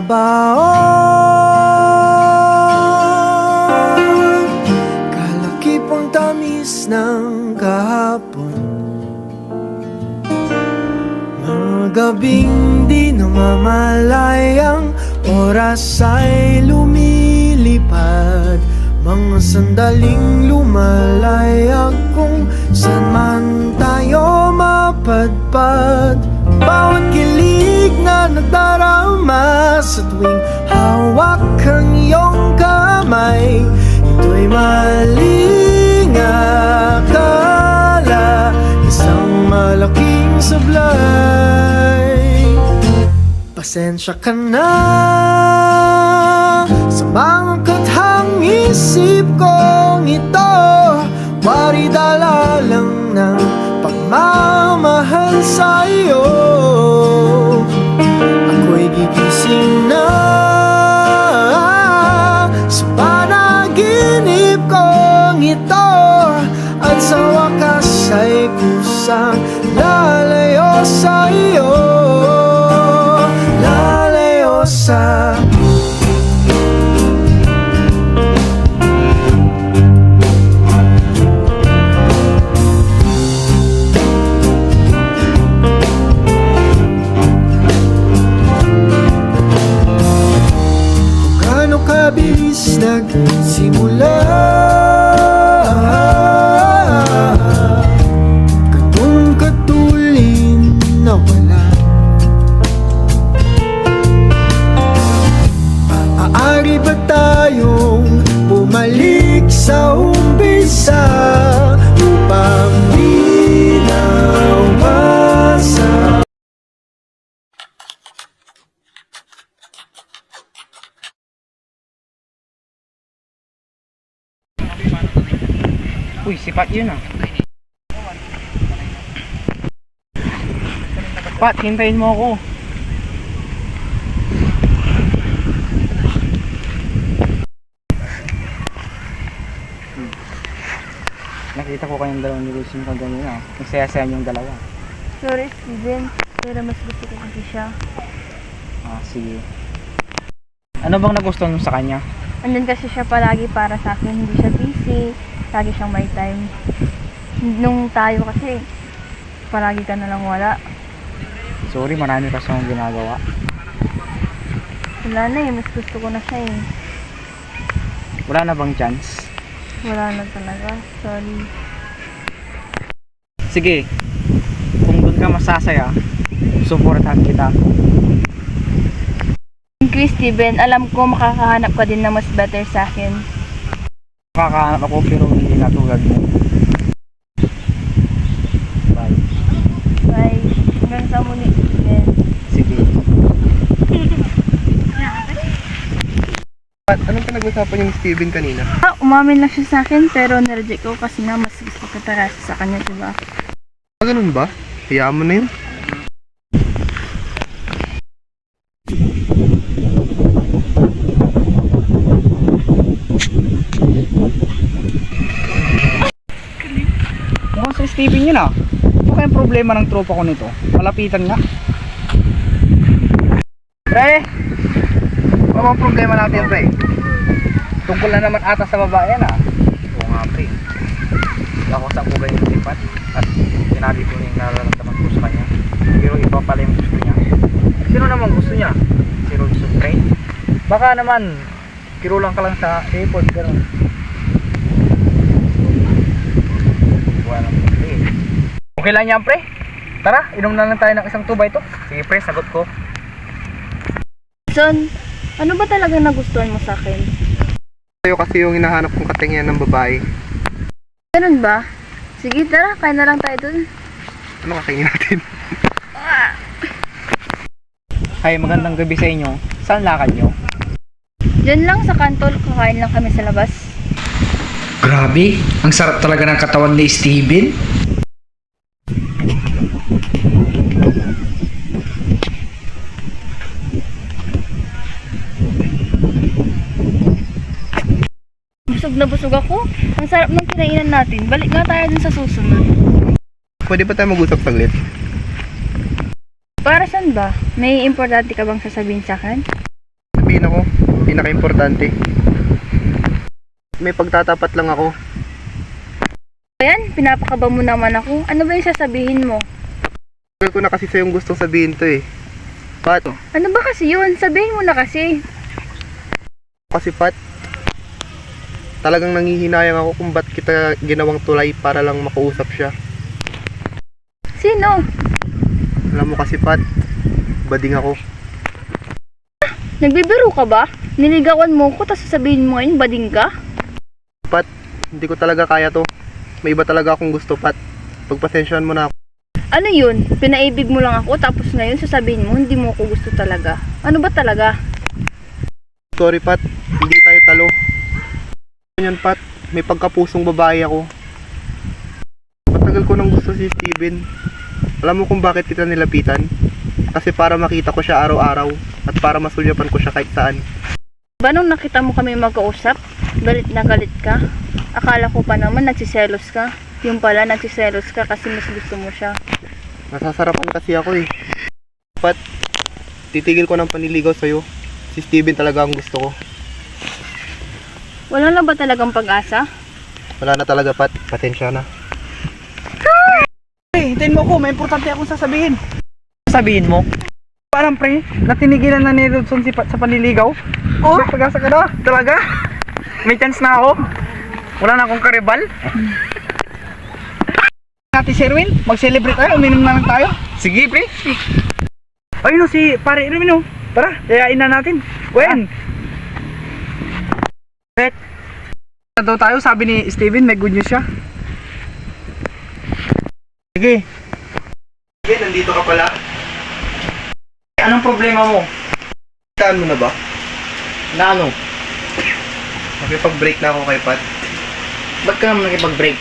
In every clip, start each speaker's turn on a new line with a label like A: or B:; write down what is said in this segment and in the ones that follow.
A: baon, kalakipang tamis ng kahapon. Mga gabing di namamalayang oras ay lumilipad, mga sandaling lumalayag kung saan man tayo mapadpad. Bawat kilig na nagdarama sa tuwing hawak ang iyong kamay, ito'y maling akala, isang malaking sablay. Pasensya ka na sa mga kathang isip kong ito, wari dala lang ng pagmamahal sa iyo. Ako'y gigising na sa panaginip kong ito, at sa wakas ay kusang lalayo sa iyo, lalayo sa bilis nagsimula, ganun katulin na wala. Maaari ba tayong bumalik sa umpisa upang di na umasa?
B: Uy, si Pat yun ah. Pat, hintayin mo ako. Nakita ko kayong dalawang nilusin ko ganyan ah. Ang saya-saya niyong dalawa.
C: Sorry, Steven. Pero mas gusto ko kasi siya.
B: Ah, sige. Ano bang nagustuhan mo sa kanya?
C: Andun kasi siya palagi para sa akin. Hindi siya busy. Lagi siyang may time. Nung tayo kasi, palagi ka na lang wala.
B: Sorry, marami kasi akong ginagawa.
C: Wala na eh. Mas gusto ko na siya eh.
B: Wala na bang chance?
C: Wala na talaga. Sorry.
B: Sige, kung doon ka masasaya, supportahan kita.
C: Thank you, Steven. Alam ko makakahanap ka din na mas better sa akin.
B: Makakahanap ako pero hindi na tulad mo. Bye.
C: Bye. Hanggang sa muli, Steven.
B: Sige.
A: Anong pinag-usapan niyo ni Steven kanina?
C: Umamin lang siya sa akin pero nireject ko kasi nga mas gusto ko talaga sa kanya, diba?
A: Ganun ba? Hayaan mo na yun.
B: Mukhang si Steven yun ah. Ano kayang problema ng tropa ko nito? Malapitan nga. Pre! Ano bang problema natin, pre? Tungkol na naman ata sa babae yan ah. Oo nga, pre. Ako sa kugay yung lipat at sinabi ko yung nararamdaman ko sa kanya. Pero iba pala yung gusto niya. Sino naman gusto niya? Si Rodson, pre? Baka naman kirulang ka lang sa airport, gano'n. Okay lang yan, pre. Tara, inom na lang tayo ng isang tubay to. Sige, pre, sagot ko.
C: Son, ano ba talaga nagustuhan mo sa akin?
A: Sa'yo kasi yung hinahanap kong katingin ng babae.
C: Ganun ba? Sige, tara, kain na lang tayo dun.
A: Ano kakainin natin?
B: Hi, magandang gabi sa inyo. Saan lakad nyo?
C: Diyan lang sa kanto, kakain lang kami sa labas.
D: Grabe, ang sarap talaga ng katawan ni Steven.
C: Busog na busog ako. Ang sarap ng kinainan natin. Balik nga tayo dun sa susunod.
A: Pwede ba tayo mag-usap saglit?
C: Para saan ba? May importante ka bang sasabihin sa akin?
A: din ako. Pinaka-importante. May pagtatapat lang ako.
C: Ayan, pinapakaba mo naman ako. Ano ba yung sasabihin mo?
A: Tagal ko na kasi sa'yo yung gustong sabihin to eh. Pat,
C: Ano ba kasi yun? Sabihin mo na kasi.
A: kasi Pat, talagang nangihinayang ako kung ba't kita ginawang tulay para lang makausap siya.
C: Sino?
A: Alam mo kasi Pat, bading ako.
C: Nagbibiro ka ba? Niligawan mo ko, tapos sasabihin mo ngayon, bading ka?
A: Pat, hindi ko talaga kaya to. May iba talaga akong gusto, Pat. Pagpasensyahan mo na ako.
C: Ano yun? Pinaibig mo lang ako, tapos ngayon sasabihin mo, hindi mo ako gusto talaga. Ano ba talaga?
A: Sorry, Pat. Hindi tayo talo. Yan, Pat. May pagkapusong babae ako. Matagal ko nang gusto si Steven. Alam mo kung bakit kita nilapitan? Kasi para makita ko siya araw-araw at para masulyapan ko siya kahit saan.
C: Ba nung nakita mo kami magkausap, galit na galit ka? Akala ko pa naman nagsiselos ka. Yung pala nagsiselos ka kasi mas gusto mo siya.
A: Nasasarapan kasi ako eh. Pat, titigil ko ng panliligaw sa'yo. Si Steven talaga ang gusto ko.
C: Wala na ba talagang pag-asa?
A: Wala na talaga, Pat. Pasensya na.
B: Pre, hintayin mo ko, may importante akong sasabihin. Sabihin mo? Parang pre, natinigilan na ni Rodson si sa panliligaw. Oh, may pag-asa ka na, talaga? May chance na ako? Wala na akong karibal? Ate Sherwin, mag-celebrate tayo, uminom na lang tayo. Sige pre. Ayun o, si pare Irwin o. Tara, yayain na natin. Gwen! Bet, na daw tayo, sabi ni Steven, may good news siya. Sige.
A: Sige, nandito ka pala.
B: Anong problema mo?
A: Taan mo na ba?
B: Na ano?
A: Makipag-break na ako kay Pat.
B: Ba't ka naman nakipag-break?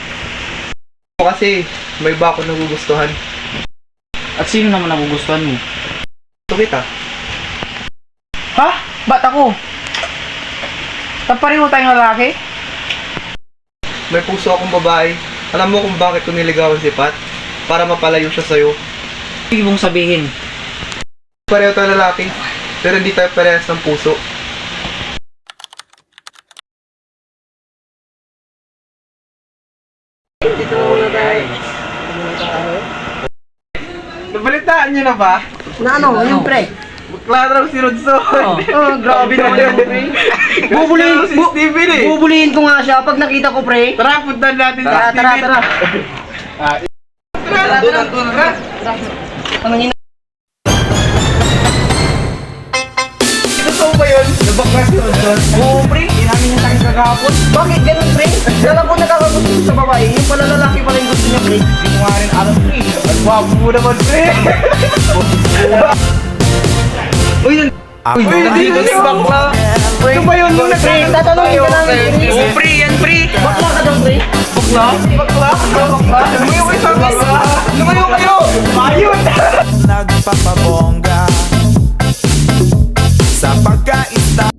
A: Kasi may iba ako nagugustuhan.
B: At sino naman nagugustuhan mo?
A: Ito kita.
B: Ha? Ba't ako? Pareho tayong lalaki?
A: May puso akong babae. Alam mo kung bakit ko niligawan si Pat? Para mapalayo siya sa'yo.
B: Ibig mong sabihin?
A: Pareho tayo lalaki, pero hindi tayo parehas ng puso. Nabalitaan niyo na ba?
E: Na ano, yung pre?
A: Bakla raw si Rodson.
E: Oh, grabe naman yung pre. Bubulihin,
A: si Steven eh.
E: bubulihin ko nga siya pag nakita ko, pre.
A: Tara, puntan natin si
E: Tara, tara,
A: Steven.
E: tara.
A: Tara.
E: Ano yun?
A: Totoo ba yun? Nabakla si Rodson.
B: Oo pre, inamin niya tayo kagahapon.
E: Bakit ganun, pre? Dala ko nakakagusto sa babae. Yung pala lalaki pala yung gusto niya, pre.
B: Hindi ko nga rin alam pre.
A: Ang wapo mo naman, pre. Uy, nandito si bakla. Ito ba yun?
E: Pre, tatanungin ka namin, pre.
B: Oo pre, yan pre.
E: Bakla ka daw, pre.
A: Bakla? Bakla? Bakla? Lumayo kayo sa akin. Lumayo kayo. Ayun.
F: Nagpapabongga sa pagkaista.